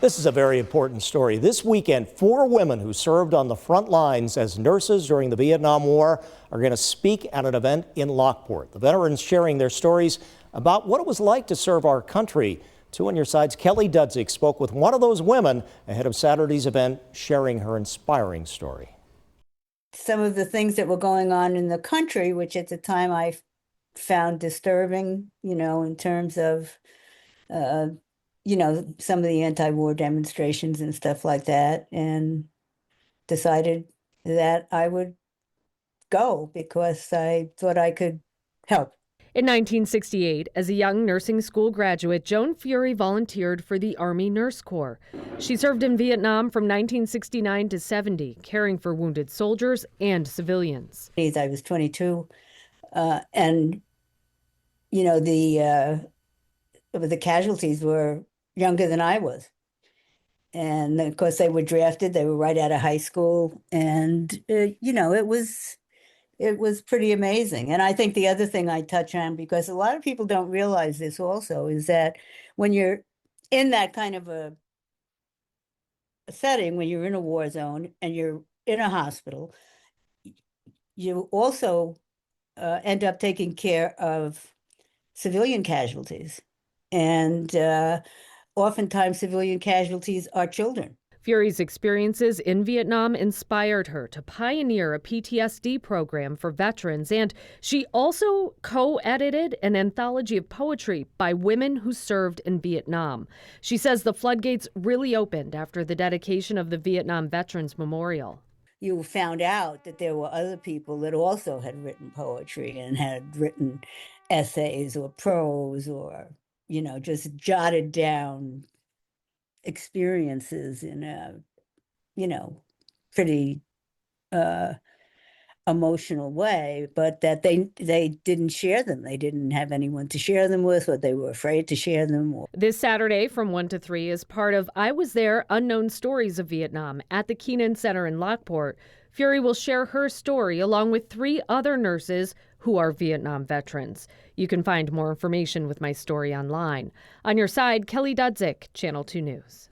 This is a very important story. This weekend, 4 women who served on the front lines as nurses during the Vietnam War are going to speak at an event in Lockport. The veterans sharing their stories about what it was like to serve our country. 2 on Your Side's Kelly Dudzik spoke with one of those women ahead of Saturday's event, sharing her inspiring story. Some of the things that were going on in the country, which at the time I found disturbing, in terms of some of the anti-war demonstrations and stuff like that, and decided that I would go because I thought I could help. In 1968, as a young nursing school graduate, Joan Fury volunteered for the Army Nurse Corps. She served in Vietnam from 1969 to 70, caring for wounded soldiers and civilians. I was 22, and the casualties were younger than I was. And of course they were drafted, they were right out of high school. And, it was pretty amazing. And I think the other thing I touch on, because a lot of people don't realize this also, is that when you're in that kind of a setting, when you're in a war zone and you're in a hospital, you also end up taking care of civilian casualties. And oftentimes civilian casualties are children. Fury's experiences in Vietnam inspired her to pioneer a PTSD program for veterans, and she also co-edited an anthology of poetry by women who served in Vietnam. She says the floodgates really opened after the dedication of the Vietnam Veterans Memorial. You found out that there were other people that also had written poetry and had written essays or prose or, just jotted down experiences in a, pretty emotional way, but that they didn't share them. They didn't have anyone to share them with, or they were afraid to share them. This Saturday from 1 to 3 is part of I Was There, Unknown Stories of Vietnam at the Keenan Center in Lockport. Fury will share her story along with 3 other nurses who are Vietnam veterans. You can find more information with my story online. On Your Side, Kelly Dudzik, Channel 2 News.